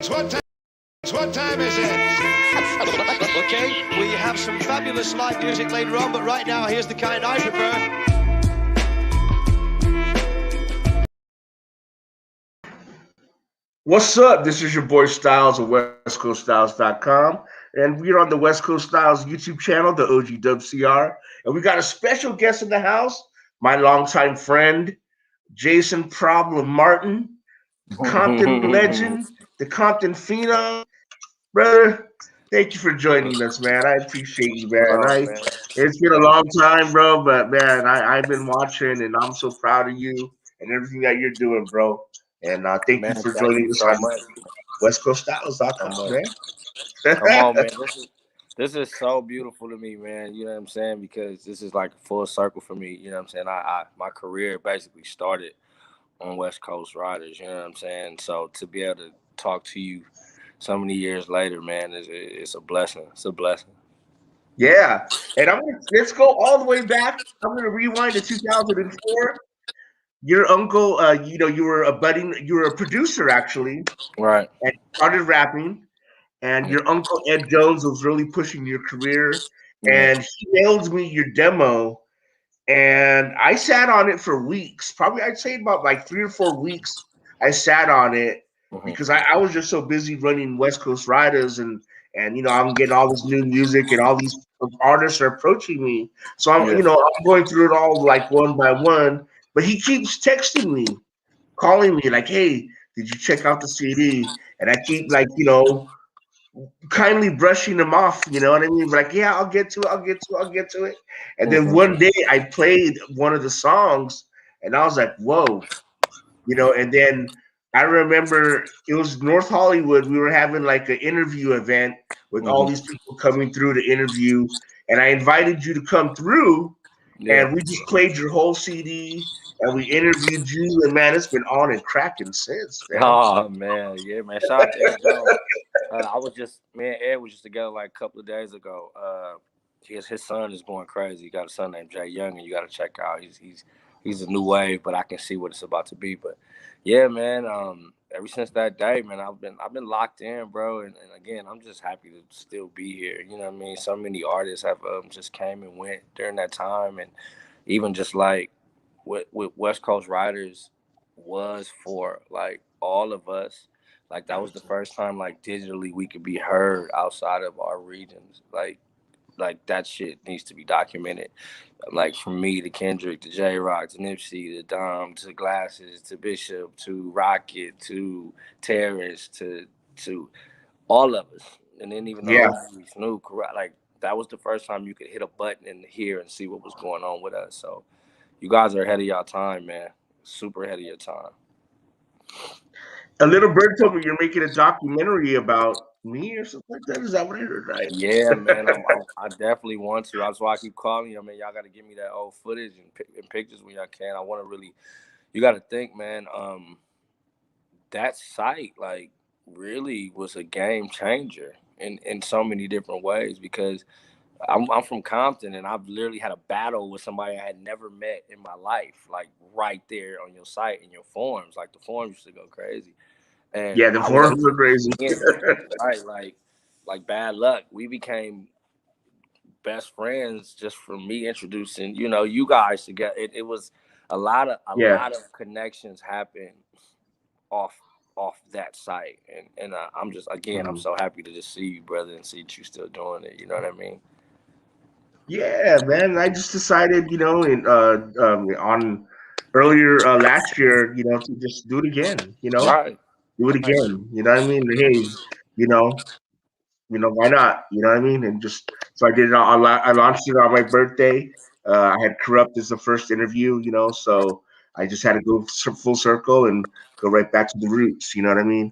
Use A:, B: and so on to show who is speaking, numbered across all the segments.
A: What time is it? Okay, we have some fabulous live music later on, but right now, here's the kind I prefer.
B: What's up? This is your boy Styles of WestCoastStyles.com, and we're on the West Coast Styles YouTube channel, the OG WCR, and we got a special guest in the house, my longtime friend, Jason Problem Martin, Compton legend, the Compton Phenom. Brother, thank you for joining us, man. I appreciate you, man. It's been a long time, bro, but man, I've been watching, and I'm so proud of you and everything that you're doing, bro. And thank you for joining us on WestCoastStyles.com, man.
C: Come on, man. This is so beautiful to me, man. You know what I'm saying? Because this is like a full circle for me. You know what I'm saying? My career basically started on West Coast Riders. You know what I'm saying? So to be able to talk to you so many years later, man, it's a blessing. It's a blessing.
B: Yeah, and let's go all the way back. I'm gonna rewind to 2004. Your uncle, you were a producer actually,
C: right?
B: And started rapping, and your uncle Ed Jones was really pushing your career, and he mailed me your demo, and I sat on it for weeks. Probably I'd say about like 3 or 4 weeks. I sat on it because I was just so busy running West Coast Riders, and I'm getting all this new music, and all these artists are approaching me. So I'm going through it all like one by one. But he keeps texting me, calling me like, "Hey, did you check out the CD?" And I keep kindly brushing him off, you know what I mean? But like, yeah, I'll get to it. And then one day I played one of the songs, and I was like, whoa, and then I remember it was North Hollywood. We were having like an interview event with all these people coming through to interview, and I invited you to come through, and we just played your whole CD, and we interviewed you, and man, it's been on and cracking since, man.
C: Oh man, yeah, man. Shout out to Ed Jones. Me and Ed was just together like a couple of days ago. His son is going crazy. He got a son named Jay Young, and you got to check out. He's a new wave, but I can see what it's about to be. But yeah, man. Ever since that day, man, I've been locked in, bro. And again, I'm just happy to still be here. You know what I mean? So many artists have just came and went during that time, and even just like what West Coast Riders was for like all of us. Like that was the first time like digitally we could be heard outside of our regions. Like that shit needs to be documented. Like from me to Kendrick to J Rock to Nipsey to Dom to Glasses to Bishop to Rocket to Terrence to all of us. And then even Snoop, like that was the first time you could hit a button and hear and see what was going on with us. So you guys are ahead of y'all time, man. Super ahead of your time.
B: A little bird told me you're making a documentary about me or something like that. Is that what I heard, right?
C: Yeah, man. I definitely want to. That's why I keep calling you. I mean, y'all got to give me that old footage and pictures when y'all can. I want to really. You got to think, man. That site like really was a game changer in so many different ways because I'm from Compton and I've literally had a battle with somebody I had never met in my life, like right there on your site in your forums. Like the forums used to go crazy. And
B: yeah, the forums were crazy.
C: Right, like bad luck. We became best friends just from me introducing, you guys together. It was a lot of connections happen off that site. And I'm just I'm so happy to just see you, brother, and see that you still doing it. You know what I mean?
B: Yeah, man. I just decided, on earlier last year, to just do it again.
C: Right.
B: Do it again. You know what I mean? Hey, why not? You know what I mean? And just so I did it. I launched it on my birthday. I had Corrupt as the first interview. So I just had to go full circle and go right back to the roots. You know what I mean?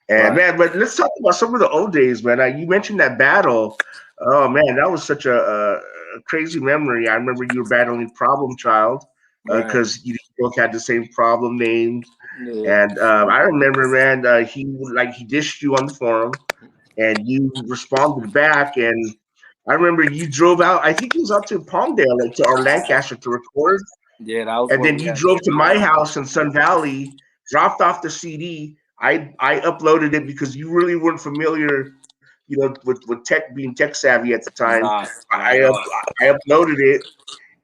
B: And man, but let's talk about some of the old days, man. You mentioned that battle. Oh man, that was such a crazy memory. I remember you were battling Problem Child because you both had the same problem names. Yeah. And I remember, man, he dished you on the forum, and you responded back. And I remember you drove out. I think it was up to Palmdale, or Lancaster, to record.
C: Yeah, that was.
B: And then you drove to my house in Sun Valley, dropped off the CD. I uploaded it because you really weren't familiar, with tech, being tech savvy at the time.
C: Nah, not
B: I
C: at
B: up,
C: all.
B: I uploaded it,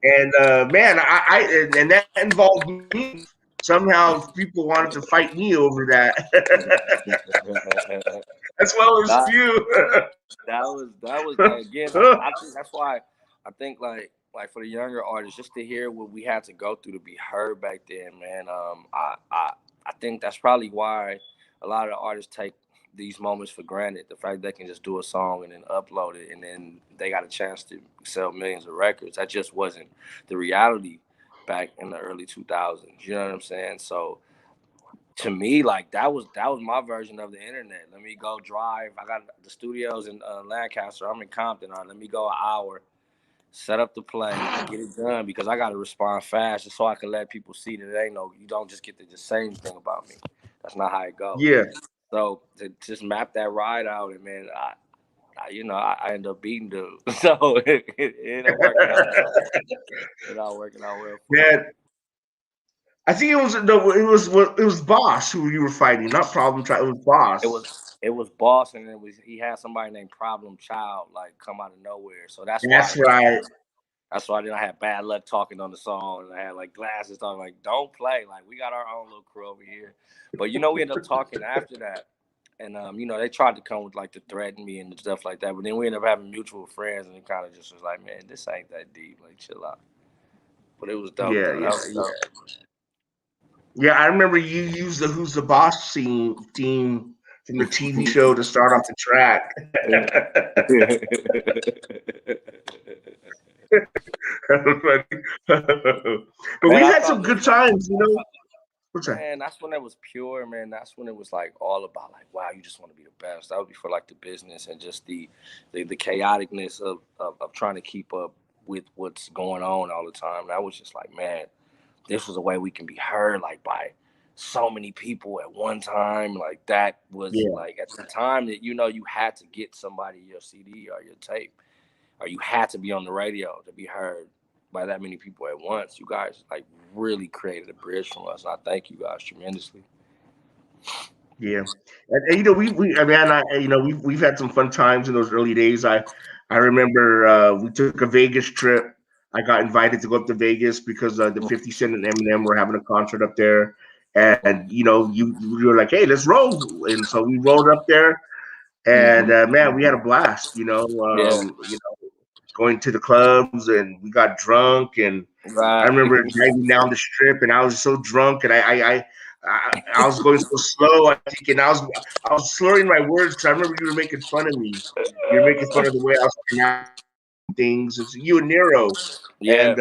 B: and man, and that involved me. Somehow people wanted to fight me over that, as well as
C: that,
B: you.
C: that was again. I think that's why I think like for the younger artists, just to hear what we had to go through to be heard back then, man. I think that's probably why a lot of the artists take these moments for granted. The fact they can just do a song and then upload it, and then they got a chance to sell millions of records. That just wasn't the reality back in the early 2000s. You know what I'm saying? So to me, like that was my version of the internet. Let me go drive. I got the studios in Lancaster. I'm in Compton. All right, let me go an hour, set up the play, get it done because I got to respond fast, just so I can let people see that it ain't no. You don't just get to just say anything about me. That's not how it goes.
B: Yeah,
C: So to just map that ride out, and man, I end up beating dude. So it ended up working out well. It all working out well for me.
B: man. I think it was no, it was Boss who you were fighting, not Problem Child. It was
C: It
B: Boss.
C: was it was boss, and he had somebody named Problem Child like come out of nowhere. So that's why
B: That's right.
C: then I had bad luck talking on the song, and I had like glasses talking like, "Don't play, like we got our own little crew over here." But we ended up talking after that, and they tried to come with like to threaten me and stuff like that. But then we ended up having mutual friends, and it kind of just was like, "Man, this ain't that deep. Like, chill out." But it was dope
B: Yeah,
C: though. That
B: yeah,
C: was dope.
B: yeah. I remember you used the "Who's the Boss" theme from the TV show to start off the track. But
C: Man,
B: we've
C: I
B: had
C: thought
B: some good times. What's that?
C: man, that's when it was pure, man. That's when it was like all about like, wow, you just want to be the best. That would be for like the business and just the chaoticness of trying to keep up with what's going on all the time. That was just like, man, this was a way we can be heard like by so many people at one time. Like that was
B: Yeah,
C: like at the time that you had to get somebody your CD or your tape, or you had to be on the radio to be heard by that many people at once. You guys like really created a bridge from us. And I thank you guys tremendously.
B: yeah. And we I mean, we've had some fun times in those early days. I remember we took a Vegas trip. I got invited to go up to Vegas because the 50 Cent and Eminem were having a concert up there. And you were like, hey, let's roll. And so we rolled up there, and
C: Mm-hmm.
B: man, we had a blast.
C: Yeah.
B: Going to the clubs, and we got drunk. And I
C: Right.
B: remember driving down the strip, and I was so drunk, and I was going so slow. I think, and I was slurring my words because I remember you were making fun of me. You were making fun of the way I was pronouncing things. It's you and Nero,
C: Yeah.
B: and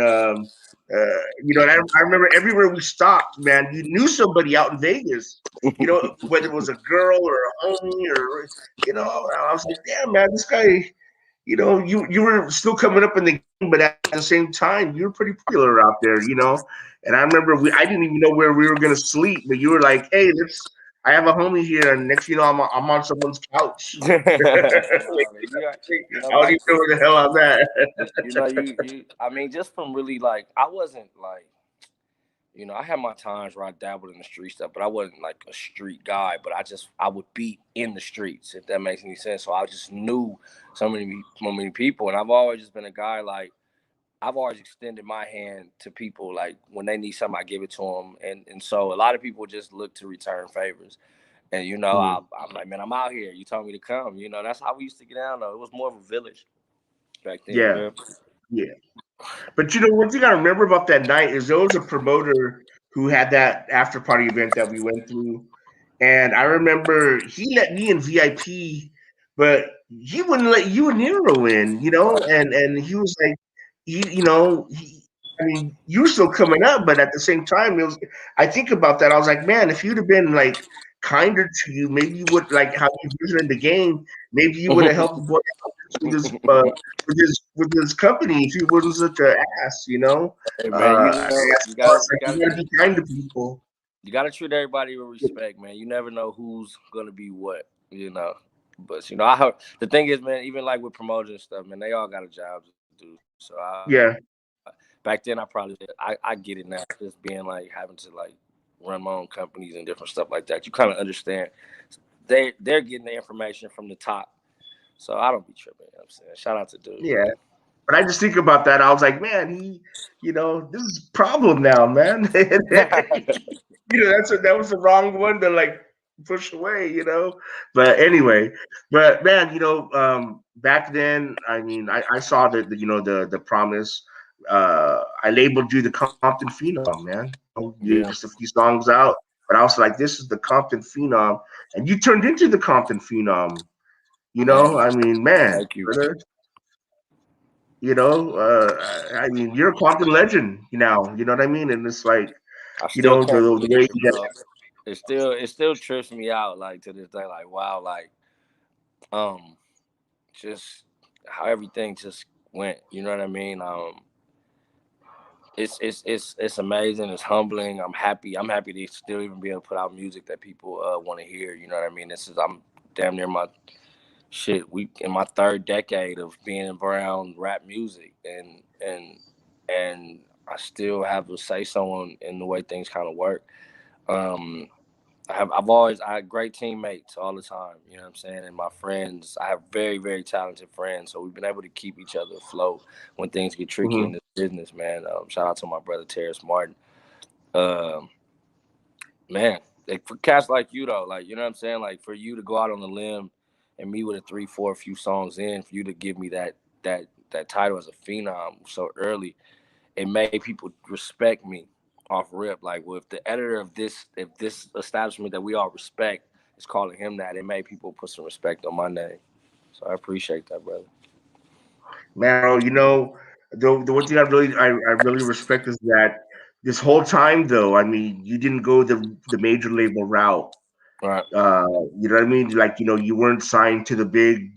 B: and I remember everywhere we stopped, man, you knew somebody out in Vegas. Whether it was a girl or a homie, or I was like, damn, man, this guy. You were still coming up in the game, but at the same time, you were pretty popular out there. And I remember I didn't even know where we were gonna sleep, but you were like, "Hey, let's." I have a homie here, and next, I'm on someone's couch.
C: Nah,
B: Like,
C: man,
B: I don't
C: back
B: even know where the hell I'm at.
C: you I mean, just from really like I wasn't like I had my times where I dabbled in the street stuff, but I wasn't like a street guy. But I would be in the streets, if that makes any sense. So I just knew so many people, and I've always just been a guy like I've always extended my hand to people like when they need something, I give it to them, and so a lot of people just look to return favors. And
B: Mhm.
C: I'm like, man, I'm out here. You told me to come. That's how we used to get down though. It was more of a village back then,
B: Yeah,
C: man.
B: yeah. But one thing I remember about that night is there was a promoter who had that after party event that we went through. And I remember he let me in VIP, but he wouldn't let you and Nero in. And he was like, I mean, you were still coming up, but at the same time, I think about that. I was like, man, if you'd have been like kinder to you, maybe you would like how you in the game. Maybe you would have helped the boy out with his company if he wasn't such an ass.
C: Hey man,
B: As far as like, you gotta be kind to people.
C: you gotta treat everybody with respect, man. You never know who's gonna be what. But I heard the thing is, man, even like with promoters and stuff, man, they all got a job to do. So
B: Yeah.
C: back then I probably did. I get it now, just being like having to like run my own companies and different stuff like that. You kind of understand. They're getting the information from the top. So I don't be tripping. You know what I'm saying? Shout out to dude.
B: Yeah. But I just think about that. I was like, man, this is a problem now, man. That was the wrong one to like push away. But anyway, but man, back then, I mean, I saw the promise. I labeled you the Compton Phenom, man. You
C: Yeah.
B: just a few songs out, but I was like, this is the Compton Phenom, and you turned into the Compton Phenom.
C: Man,
B: I mean, man,
C: thank you.
B: brother. I mean, you're a Compton legend now. You know what I mean? And it's like,
C: I still can't
B: the
C: believe
B: way
C: it, bro. It still trips me out, like to this day. Like, wow, like just how everything just went. You know what I mean? It's amazing. It's humbling. I'm happy. I'm happy to still even be able to put out music that people want to hear. You know what I mean? I'm damn near my shit. We in my third decade of being around rap music, and I still have to say so in the way things kind of work. I had great teammates all the time, you know what I'm saying? And my friends, I have very, very talented friends. So we've been able to keep each other afloat when things get tricky in this business, man. Shout out to my brother Terrence Martin. Um, man, like for cats like you though, like you know what I'm saying? Like for you to go out on the limb and me with a 3, 4 few songs in, for you to give me that title as a phenom so early, it made people respect me off rip. Like, well, if the editor of if this establishment that we all respect is calling him that, it made people put some respect on my name. So I appreciate that, brother.
B: Man, bro, the one thing I really respect is that this whole time though, I mean, you didn't go the major label route.
C: Right.
B: You know what I mean? Like, you weren't signed to the big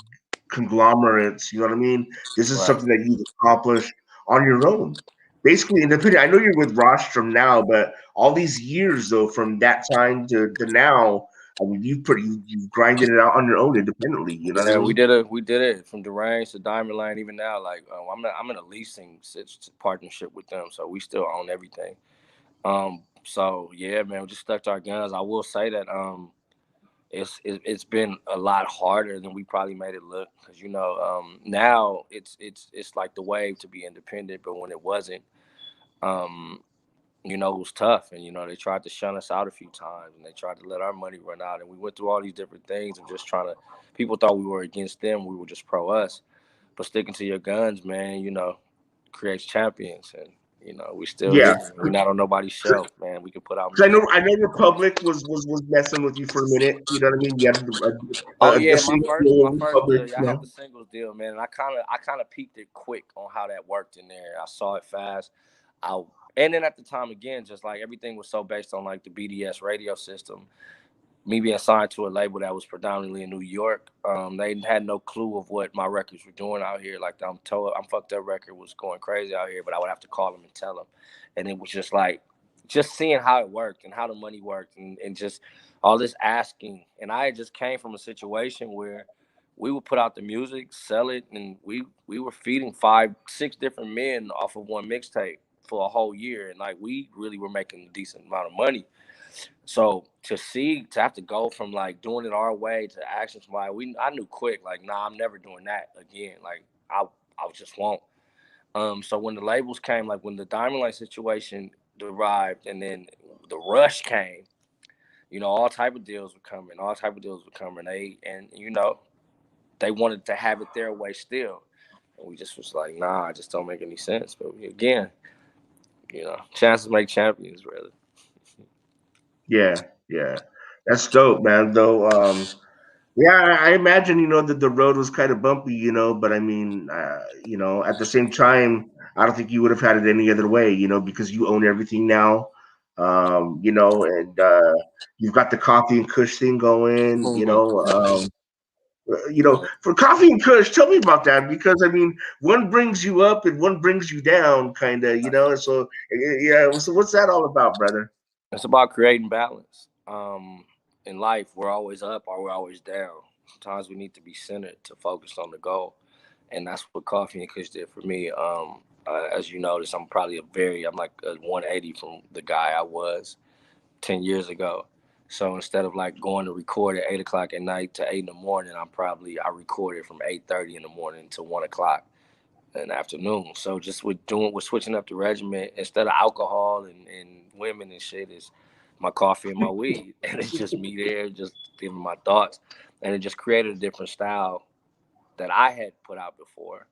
B: conglomerates. You know what I mean? This is
C: Right.
B: something that you've accomplished on your own. Basically independent. I know you're with Rostrum now, but all these years though, from that time to now, I mean, you've grinded it out on your own independently. You know what I
C: Yeah,
B: mean?
C: we did it from Deranged to Diamond Line. Even now, like I'm in a leasing partnership with them, so we still own everything. So yeah, man, we just stuck to our guns. I will say that it's been a lot harder than we probably made it look, because now it's like the wave to be independent, but when it wasn't, um, it was tough, and they tried to shun us out a few times, and they tried to let our money run out, and we went through all these different things of just trying to. People thought we were against them, we were just pro us, but sticking to your guns, man, creates champions, and we still
B: Yeah.
C: here. We're not on nobody's shelf, man. We can put out
B: Because
C: music.
B: I know Republic was messing with you for a minute. You know what I mean? You had
C: Oh
B: a
C: yeah,
B: single
C: my
B: deal with
C: first
B: Republic.
C: deal. Yeah, I had the singles deal, man, and I kind of peeped it quick on how that worked in there. I saw it fast. I and then at the time again, just like everything was so based on like the BDS radio system. Me being signed to a label that was predominantly in New York, they had no clue of what my records were doing out here. Like I'm told, I'm fucked up record was going crazy out here, but I would have to call them and tell them, and it was just like, just seeing how it worked and how the money worked, and just all this asking. And I just came from a situation where we would put out the music, sell it, and we were feeding 5, 6 different men off of one mixtape for a whole year, and like we really were making a decent amount of money. So to have to go from like doing it our way to asking somebody, I knew quick, like, nah, I'm never doing that again. Like I just won't. So when the labels came, like when the Diamond Line situation arrived, and then the rush came, all type of deals were coming, all type of deals were coming. They wanted to have it their way still. And we just was like, nah, it just don't make any sense. But again, chances make champions, rather.
B: Yeah, yeah, that's dope, man. Though, yeah, I imagine that the road was kind of bumpy, but I mean, at the same time, I don't think you would have had it any other way, because you own everything now, and you've got the coffee and Kush thing going, for coffee and Kush. Tell me about that, because I mean, one brings you up and one brings you down, kind of, So yeah, so what's that all about, brother?
C: It's about creating balance. In life, we're always up or we're always down. Sometimes we need to be centered to focus on the goal, and that's what Coffee and Kush did for me. As you notice, I'm like a 180 from the guy I was. 10 years ago. So instead of like going to record at 8 o'clock at night to 8 in the morning, I recorded from 8:30 in the morning to 1 o'clock in the afternoon. So just with switching up the regimen, instead of alcohol and women and shit, is my coffee and my weed. And it's just me there, just giving my thoughts. And it just created a different style that I had put out before.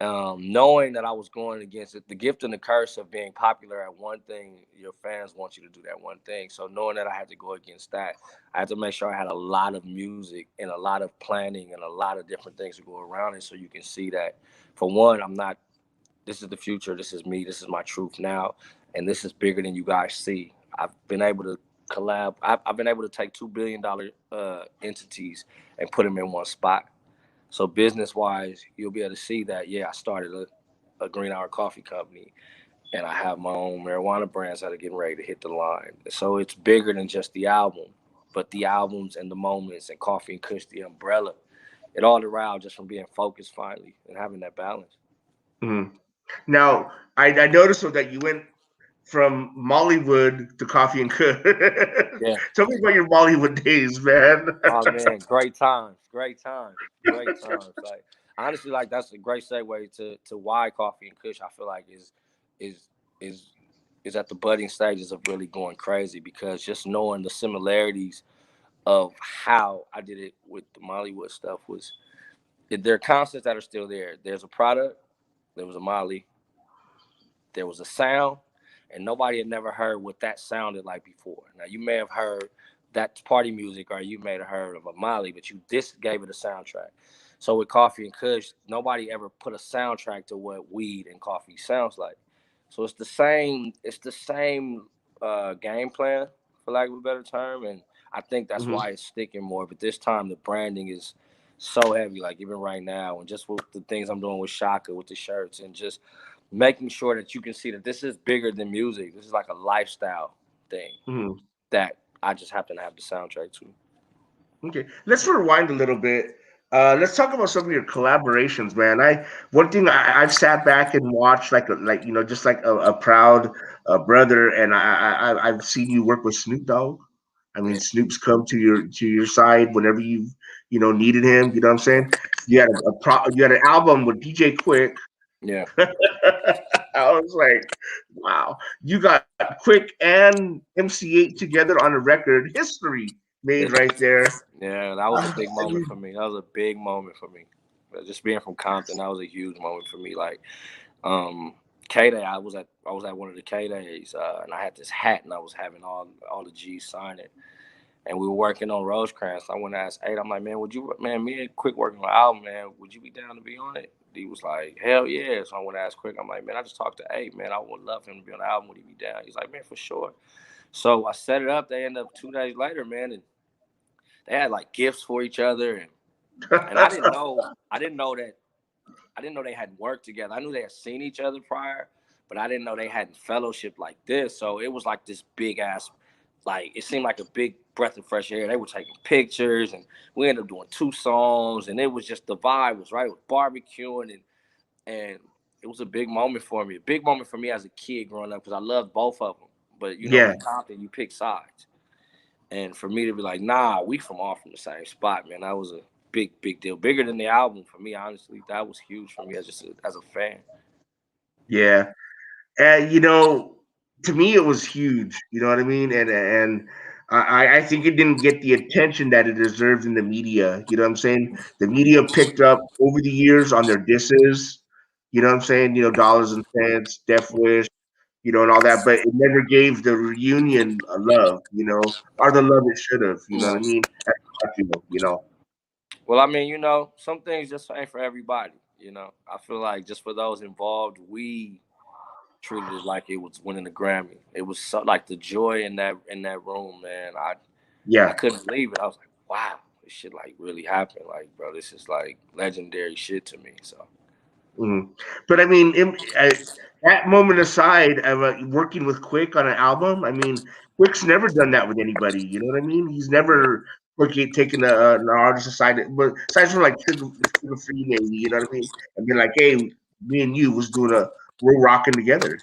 C: Knowing that I was going against it, the gift and the curse of being popular at one thing, your fans want you to do that one thing. So knowing that I had to go against that, I had to make sure I had a lot of music and a lot of planning and a lot of different things to go around it, so you can see that, for one, I'm not, this is the future, this is me, this is my truth now, and this is bigger than you guys see. I've been able to collab. I've been able to take $2 billion entities and put them in one spot. So business wise, you'll be able to see that, yeah, I started a green hour coffee company, and I have my own marijuana brands that are getting ready to hit the line. So it's bigger than just the album, but the albums and the moments and Coffee and Kush, the umbrella, it all around just from being focused finally and having that balance.
B: Mm-hmm. Now, I noticed that you went from Mollywood to Coffee and Kush.
C: Yeah.
B: Tell me about your Mollywood days, man.
C: Oh man, great times. Like honestly, like that's a great segue to why Coffee and Kush, I feel like is is is at the budding stages of really going crazy, because just knowing the similarities of how I did it with the Mollywood stuff was, there are concepts that are still there. There's a product, there was a Molly, there was a sound, and nobody had never heard what that sounded like before. Now you may have heard that party music, or you may have heard of a Molly, but this gave it a soundtrack. So with Coffee and Kush, nobody ever put a soundtrack to what weed and coffee sounds like. So it's the same. It's the same game plan, for lack of a better term, and I think that's
B: Mm-hmm.
C: why it's sticking more. But this time the branding is so heavy, like even right now, and just with the things I'm doing with Shaka, with the shirts, and just making sure that you can see that this is bigger than music. This is like a lifestyle thing
B: Mm-hmm.
C: that I just happen to have the soundtrack to.
B: Okay, let's rewind a little bit. Let's talk about some of your collaborations, man. One thing I've sat back and watched, like just like a proud brother, and I've seen you work with Snoop Dogg. I mean,
C: Yeah,
B: Snoop's come to your side whenever you needed him. You know what I'm saying? You had an album with DJ Quick.
C: yeah,
B: I was like, wow, you got Quick and MC8 together on a record. History made
C: it's,
B: right there.
C: yeah. That was a big moment for me. That was a big moment for me. Just being from Compton, that was a huge moment for me. Like, um, K Day, I was at one of the K Days, and I had this hat, and I was having all the G's sign it, and we were working on Rosecrans. So I went to ask Aid, I'm like, man, me and Quick working on an album, man, would you be down to be on it? He was like, hell yeah. So I went to ask Quick, I'm like, man, I just talked to Aid, man, I would love him to be on the album. Would he be down? He's like, man, for sure. So I set it up. They ended up 2 days later, man, and they had like gifts for each other, and I didn't know they hadn't worked together. I knew they had seen each other prior, but I didn't know they hadn't fellowship like this. So it was like this big ass, like it seemed like a big breath of fresh air. They were taking pictures, and we ended up doing 2 songs, and it was just, the vibe was right. It was barbecuing, and it was a big moment for me. A big moment for me as a kid growing up, because I loved both of them. But
B: Yeah,
C: in Compton, you pick sides. And for me to be like, nah, we all from the same spot, man. That was a big deal. Bigger than the album for me, honestly. That was huge for me as a fan.
B: yeah. And to me, it was huge. You know what I mean? And I think it didn't get the attention that it deserved in the media. You know what I'm saying? The media picked up over the years on their disses. You know what I'm saying? Dollars and Cents, Death Wish, and all that, but it never gave the reunion a love, or the love it should have. You know what I
C: Mm.
B: mean? That's how I feel.
C: Well, I mean, some things just ain't for everybody. I feel like just for those involved, we treated it like it was winning a Grammy. It was so, like the joy in that room, man. I
B: Yeah.
C: couldn't believe it. I was like, wow, this shit like really happened. Like, bro, this is like legendary shit to me. So
B: Mhm. But I mean, that moment aside of working with Quick on an album, I mean, Quick's never done that with anybody. You know what I mean? He's
C: yeah.
B: never taken an artist aside, but aside from like Sugar Free, maybe, you know what I mean? And been like, hey, me and you we're rocking together.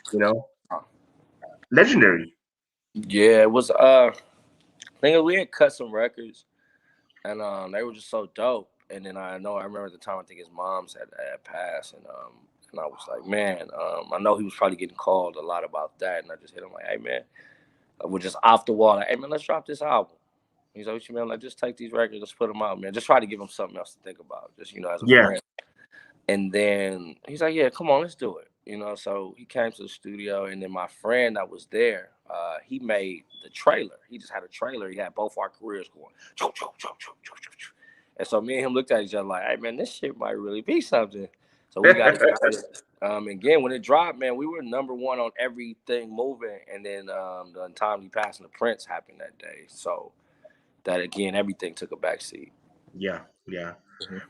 B: Legendary.
C: Yeah, it was. Thing is, we had cut some records, and they were just so dope. And then I remember at the time, I think his mom's had passed, and I was like, man, I know he was probably getting called a lot about that, and I just hit him like, hey man, we're just off the wall, like, hey man, let's drop this album. He's like, what you mean? Like, just take these records, let's put them out, man. Just try to give him something else to think about, just as a
B: Yeah.
C: friend. And then he's like, yeah, come on, let's do it. So he came to the studio, and then my friend that was there, he made the trailer. He just had a trailer. He had both our careers going. And so me and him looked at each other like, hey, man, this shit might really be something. So we got excited. Again, when it dropped, man, we were #1 on everything moving. And then the untimely passing of Prince happened that day. So that, again, everything took a backseat.
B: Yeah, yeah.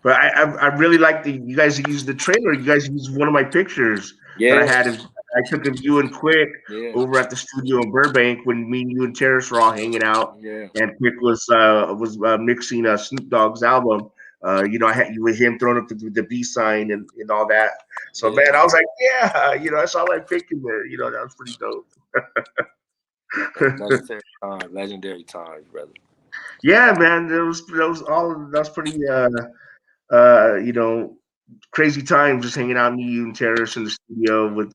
B: But I really like you guys used the trailer. You guys used one of my pictures that I
C: Yeah.
B: had. I took of you and Quick
C: Yeah.
B: over at the studio in Burbank when me, you, and Terrace were all hanging out,
C: Yeah.
B: and Quick was mixing Snoop Dogg's album. I had you with him throwing up the B sign and all that. So
C: Yeah.
B: man, I was like, yeah, I saw my pic in there. That was pretty dope.
C: Legendary times, brother.
B: Yeah, man, that was pretty crazy time just hanging out, me, you, and Terrace in the studio with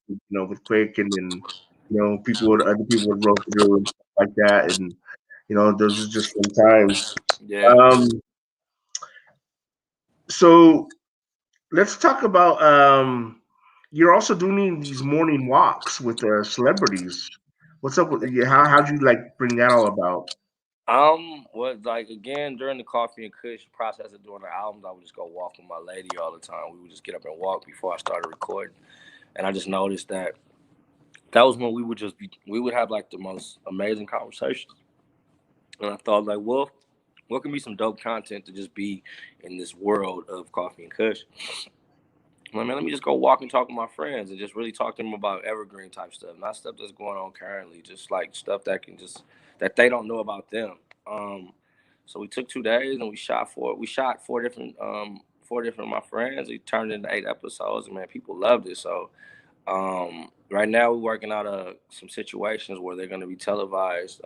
B: Quick, and then other people would roll through and stuff like that, and those are just fun times.
C: Yeah.
B: Um, so let's talk about you're also doing these morning walks with celebrities. What's up with you? How'd you like bring that all about?
C: Was like, again, during the Coffee and Kush process of doing the albums, I would just go walk with my lady all the time. We would just get up and walk before I started recording, and I just noticed that was when we would have like the most amazing conversations, and I thought like, well, what can be some dope content to just be in this world of Coffee and Kush? I'm like, man, let me just go walk and talk with my friends and just really talk to them about evergreen type stuff, not stuff that's going on currently, just like stuff that they don't know about them. Um, so we took 2 days and we shot four different of my friends. We turned it into 8 episodes, and man, people loved it. So right now we're working out some situations where they're going to be televised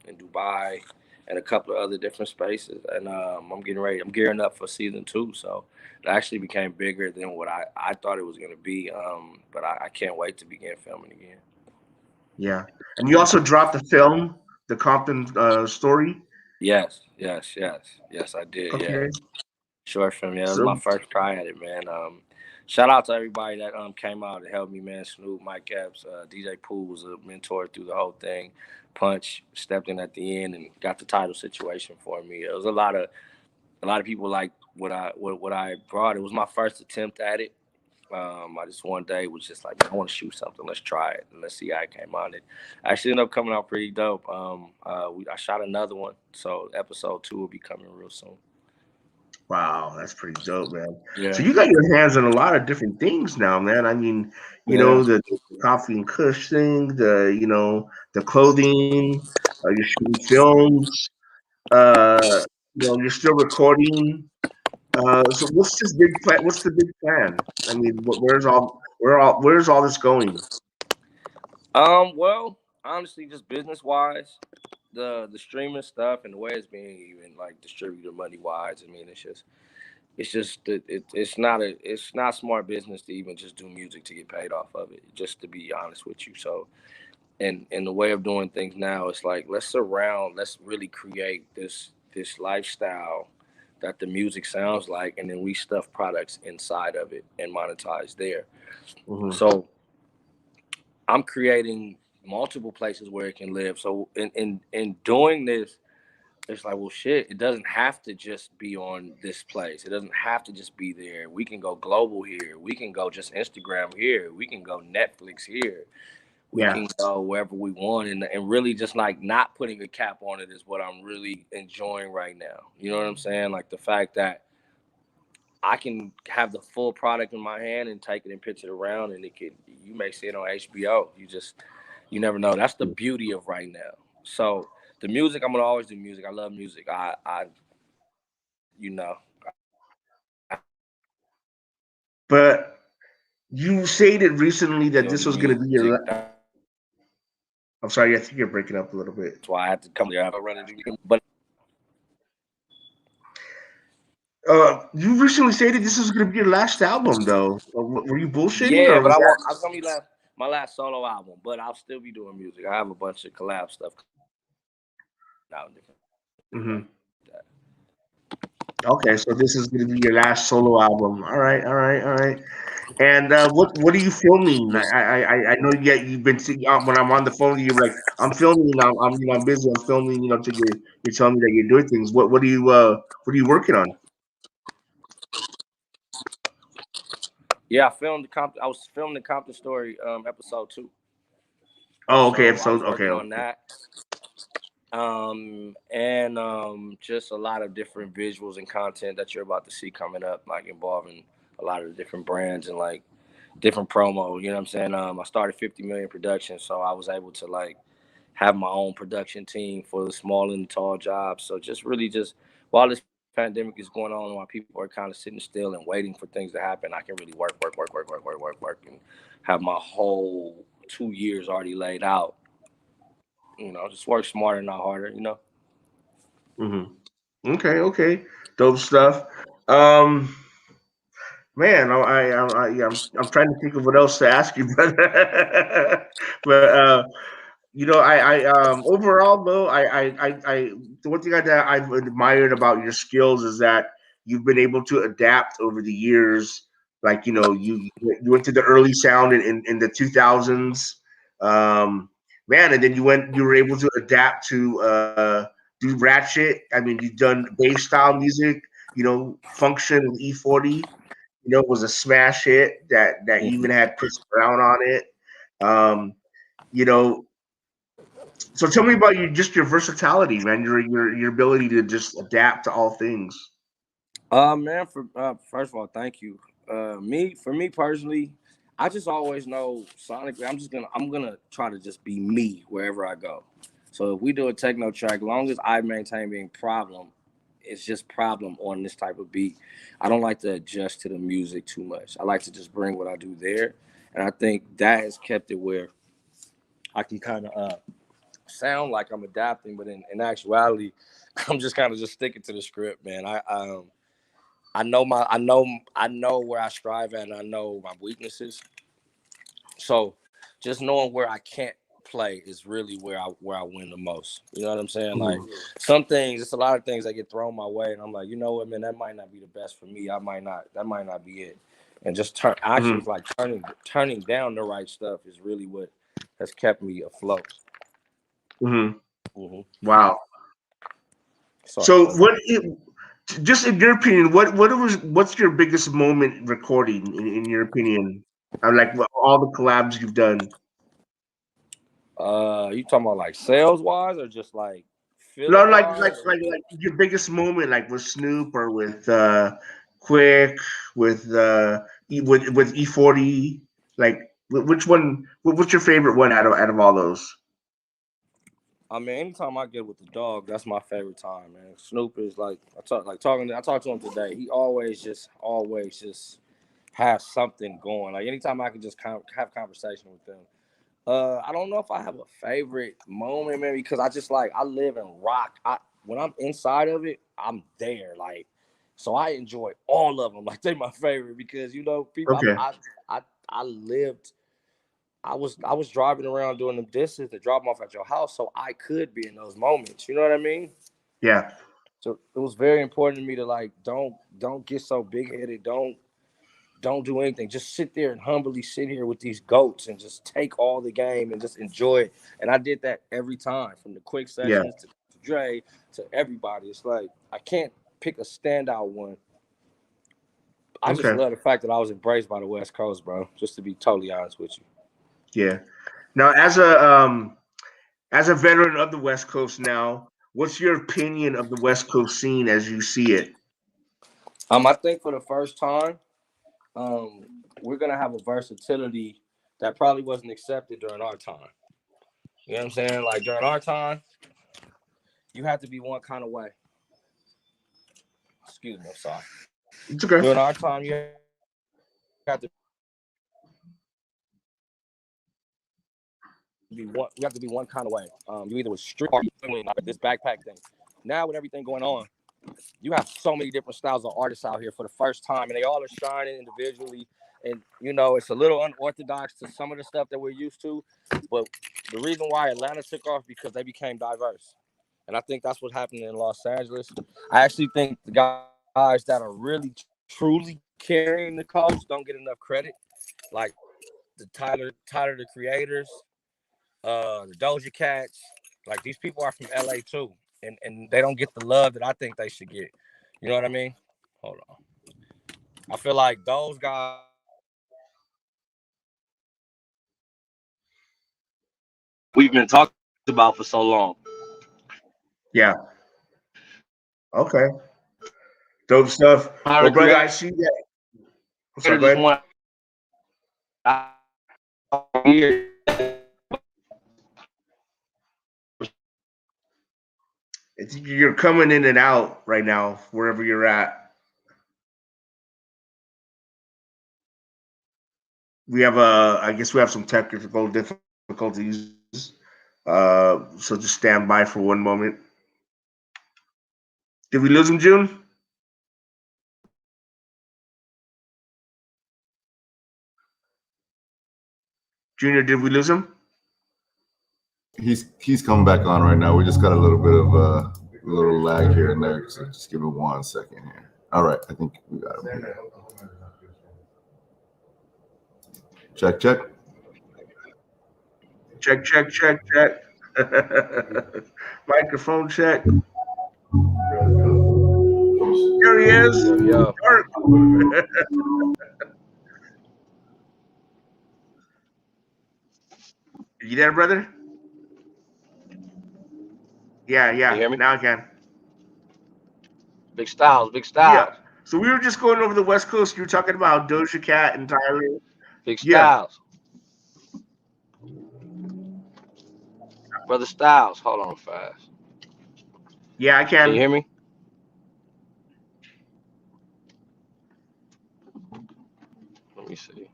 C: in Dubai and a couple of other different spaces, and I'm getting ready. I'm gearing up for season 2. So it actually became bigger than what I thought it was going to be. But I can't wait to begin filming again.
B: Yeah, and you also dropped the film, the Compton story.
C: Yes, I did. Yeah,
B: Okay,
C: short film. Yeah, it was
B: so
C: my first try at it, man. Shout out to everybody that came out and helped me, man. Snoop, Mike Epps, DJ Pooh was a mentor through the whole thing. Punch stepped in at the end and got the title situation for me. It was a lot of people like what I brought. It was my first attempt at it. I just one day was just like, I want to shoot something. Let's try it and let's see how it came out. It actually ended up coming out pretty dope. I shot another one, so episode 2 will be coming real soon.
B: wow, that's pretty dope, man. So
C: Yeah,
B: you got your hands on a lot of different things now, man. I mean,
C: yeah.
B: the coffee and Kush thing, the clothing, you're shooting films, uh, you're still recording. So what's this big plan? What's the big plan? I mean, where's all this going?
C: Well, honestly, just business wise, the streaming stuff and the way it's being even like distributed money wise. I mean, it's not smart business to even just do music to get paid off of it. Just to be honest with you, so and the way of doing things now, it's like let's really create this lifestyle that the music sounds like, and then we stuff products inside of it and monetize there.
B: Mm-hmm.
C: So I'm creating multiple places where it can live. So in doing this, it's like, well, shit, it doesn't have to just be on this place. It doesn't have to just be there. We can go global here. We can go just Instagram here. We can go Netflix here. We
B: Yeah,
C: can go wherever we want, and really just like not putting a cap on it is what I'm really enjoying right now. You know what I'm saying? Like the fact that I can have the full product in my hand and take it and pitch it around, and you may see it on HBO. You never know. That's the beauty of right now. So the music, I'm gonna always do music. I love music. I you know,
B: but you stated recently that this
C: the
B: was going to be
C: music.
B: your I'm sorry, I think you're breaking up a little bit.
C: That's why I had to come there. But
B: You recently stated this is going to be your last album, though. Were you bullshitting,
C: yeah,
B: or
C: but
B: was that?
C: I was gonna be my last solo album, but I'll still be doing music. I have a bunch of collab stuff out different.
B: Mm-hmm. Okay, so this is going to be your last solo album. All right, all right, all right. And what are you filming? I know you've been when I'm on the phone, you're like, I'm filming. I'm busy. I'm filming. So you're telling me that you're doing things. What are you working on?
C: Yeah, I was filming the Compton Story episode 2.
B: Oh, okay.
C: So I
B: Episode.
C: was
B: Okay.
C: working on that. And just a lot of different visuals and content that you're about to see coming up, like involving a lot of the different brands and like different promo. You know what I'm saying? I started 50 Million Productions, so I was able to like have my own production team for the small and tall jobs. So just really just while this pandemic is going on, while people are kind of sitting still and waiting for things to happen, I can really work, and have my whole 2 years already laid out. Just work smarter, not harder.
B: Mm-hmm. Okay. Okay. Dope stuff. Um, Man, yeah, I'm trying to think of what else to ask you, but but overall though, the one thing that I've admired about your skills is that you've been able to adapt over the years. Like you went to the early sound in the 2000s, man, and then you were able to adapt to do ratchet. I mean, you've done bass style music, function with E40. Was a smash hit that even had Chris Brown on it. Um, you know, so tell me about your versatility, man. Your ability to just adapt to all things.
C: Man, for first of all, thank you. For me personally, I just always know sonically. I'm gonna try to just be me wherever I go. So if we do a techno track, long as I maintain being problem, it's just problem on this type of beat. I don't like to adjust to the music too much. I like to just bring what I do there, and I think that has kept it where I can kind of sound like I'm adapting, but in actuality, I'm just kind of just sticking to the script, man. I know where I strive at, and I know my weaknesses. So just knowing where I can't play is really where I win the most. You know what I'm saying? Like some things, it's a lot of things that get thrown my way, and I'm like, you know what, man, that might not be the best for me. That might not be it. And just
B: Mm-hmm.
C: like turning down the right stuff is really what has kept me afloat.
B: Mm-hmm.
C: Mm-hmm.
B: Wow.
C: Sorry.
B: So just in your opinion, what's your biggest moment recording in your opinion? Like all the collabs you've done.
C: You talking about like sales wise or just like
B: No,
C: feeling wise?
B: like your biggest moment, like with Snoop or with Quick, with E40. Like which one? What's your favorite one out of all those?
C: I mean, anytime I get with the dog, that's my favorite time, man. Snoop is like I talked to him today. He always just has something going. Like anytime I can just have conversation with him. I don't know if I have a favorite moment, man, because I just I live in rock. When I'm inside of it, I'm there. Like, so I enjoy all of them. Like they're my favorite because people.
B: Okay.
C: I lived. I was driving around doing them dishes to drop them off at your house, so I could be in those moments. You know what I mean?
B: Yeah.
C: So it was very important to me to like don't get so big headed. Don't do anything. Just sit there and humbly sit here with these goats and just take all the game and just enjoy it. And I did that every time, from the quick
B: Yeah.
C: sessions to Dre to everybody. It's like I can't pick a standout one. I just
B: Okay.
C: love the fact that I was embraced by the West Coast, bro. Just to be totally honest with you.
B: Yeah. Now, as a veteran of the West Coast, now, what's your opinion of the West Coast scene as you see it?
C: I think for the first time, we're gonna have a versatility that probably wasn't accepted during our time. You know what I'm saying? Like during our time, you had to be one kind of way. Excuse me, I'm sorry.
B: It's okay.
C: During our time, you had to be one. You have to be one kind of way. You either was street or like this backpack thing. Now with everything going on, you have so many different styles of artists out here for the first time, and they all are shining individually. And it's a little unorthodox to some of the stuff that we're used to, but the reason why Atlanta took off because they became diverse, and I think that's what happened in Los Angeles. I actually think the guys that are really truly carrying the coast don't get enough credit, like the Tyler the Creators, the Doja Cats. Like these people are from LA too, and they don't get the love that I think they should get. You know what I mean? Hold on. I feel like those guys we've been talking about for so long.
B: Yeah. Okay. Dope stuff. Well, brother, I see that. Sorry, go ahead. You're coming in and out right now, wherever you're at. I guess we have some technical difficulties. So just stand by for one moment. Did we lose him, June? Junior, did we lose him?
D: He's coming back on right now. We just got a little bit of a little lag here and there, so just give me 1 second here. All right, I think we got him here. Check.
B: Check. Microphone check. There he is.
C: Yeah.
B: You there, brother? Yeah.
C: Can you hear me?
B: Now I can.
C: Big Styles.
B: Yeah. So we were just going over the West Coast. You were talking about Doja Cat and Tyler.
C: Big Styles. Yeah. Brother Styles, hold on fast.
B: Yeah, I can.
C: Can you hear me? Let me see.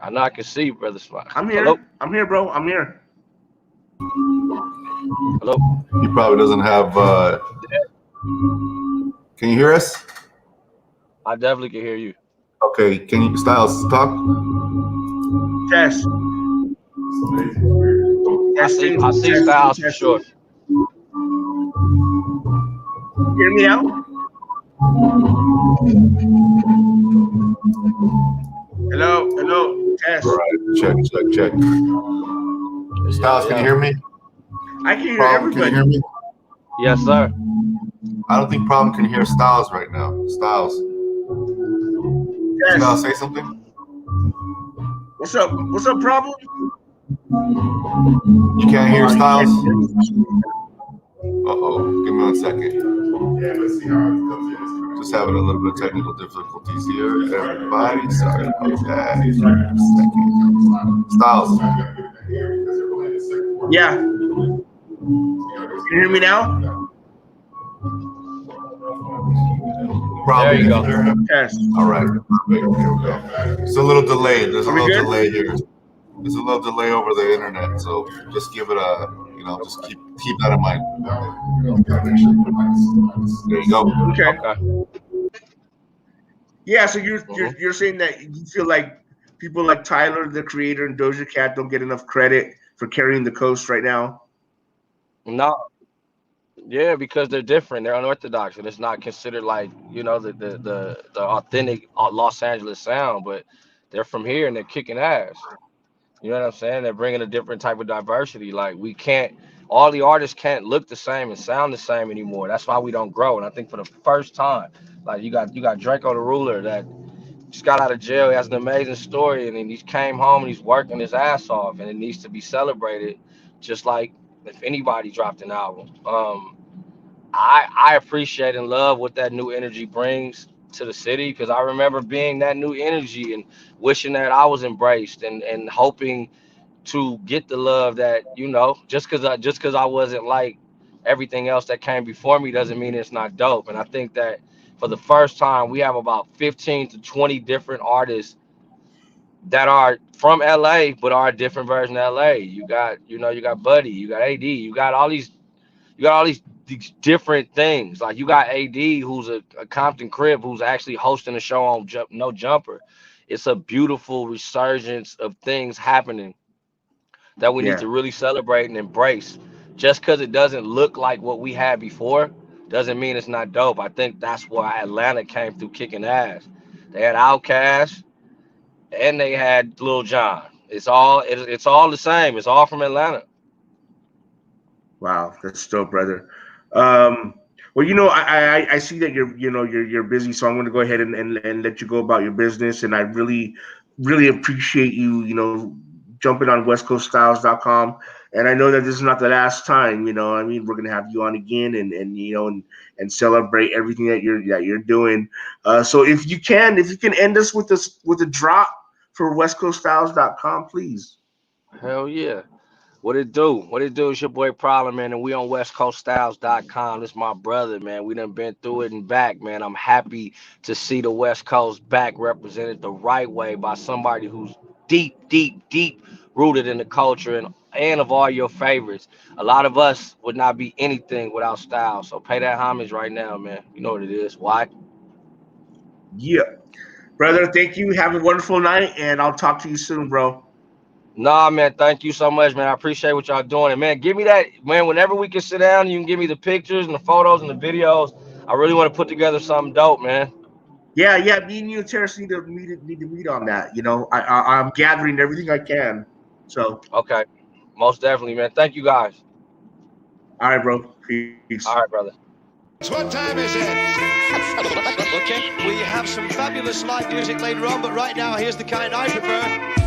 C: I know I can see you, Brother Styles.
B: I'm here.
C: Hello?
B: I'm here, bro. I'm here.
C: Hello?
D: He probably doesn't have. Can you hear us?
C: I definitely can hear you.
D: Okay. Can you, Styles, talk?
B: Test.
C: I see Styles for sure.
B: Hear me now? Hello. Test.
D: All right. Check. Styles, can you hear me?
B: I can hear
D: Problem,
B: everybody.
D: can you hear me?
C: Yes, sir.
D: I don't think Problem can hear Styles right now. Styles.
B: Yes.
D: Styles, say something.
B: What's up, Problem?
D: You can't hear Styles? Uh-oh. Give me 1 second. Yeah, let's see how it comes in. Just having a little bit of technical difficulties here, everybody. Sorry about that. Styles.
B: Yeah. Can you hear me now?
C: There you go.
B: Yes.
D: All right. Here we go. It's a little delayed. There's a little
B: good?
D: delay here. There's a little delay over the internet, so just give it a, just keep that in mind. There you go.
B: Okay. Yeah, so you're saying that you feel like people like Tyler, the Creator, and Doja Cat don't get enough credit for carrying the coast right now?
C: No. Yeah, because they're different. They're unorthodox, and it's not considered like the authentic Los Angeles sound. But they're from here and they're kicking ass. You know what I'm saying? They're bringing a different type of diversity. Like all the artists can't look the same and sound the same anymore. That's why we don't grow. And I think for the first time, like you got Draco the Ruler that just got out of jail. He has an amazing story, and then he came home and he's working his ass off, and it needs to be celebrated, just like if anybody dropped an album. I appreciate and love what that new energy brings to the city, because I remember being that new energy and wishing that I was embraced and hoping to get the love that just because I wasn't like everything else that came before me doesn't mean it's not dope. And I think that for the first time, we have about 15 to 20 different artists that are from LA, but are a different version of LA. You got, you got Buddy, you got AD, you got all these different things. Like you got AD, who's a Compton Crib, who's actually hosting a show on No Jumper. It's a beautiful resurgence of things happening that we need
B: Yeah.
C: to really celebrate and embrace. Just because it doesn't look like what we had before doesn't mean it's not dope. I think that's why Atlanta came through kicking ass. They had Outkast and they had Lil Jon. It's all the same. It's all from Atlanta.
B: Wow, that's dope, brother. Well, I see that you're busy, so I'm going to go ahead and let you go about your business. And I really appreciate you, jumping on westcoaststyles.com. And I know that this is not the last time, I mean, we're going to have you on again and celebrate everything that you're doing. So if you can end us with a drop for westcoaststyles.com, please.
C: Hell yeah. What it do? What it do? It's your boy Problem, man, and we on westcoaststyles.com. This my brother, man. We done been through it and back, man. I'm happy to see the West Coast back represented the right way by somebody who's deep, deep, deep rooted in the culture and of all your favorites. A lot of us would not be anything without style. So pay that homage right now, man. You know what it is. Why?
B: Yeah. Brother, thank you. Have a wonderful night, and I'll talk to you soon, bro.
C: Nah, man, thank you so much, man. I appreciate what y'all doing. And, man, give me that, man, whenever we can sit down, you can give me the pictures and the photos and the videos. I really want to put together something dope, man.
B: Yeah. Me and you and Terrence need to meet on that. I'm gathering everything I can. So,
C: Okay, most definitely, man. Thank you, guys.
B: all right, bro. Peace.
C: All right, brother.
A: What time is it? Okay, we have some fabulous live music later on, but right now, here's the kind I prefer.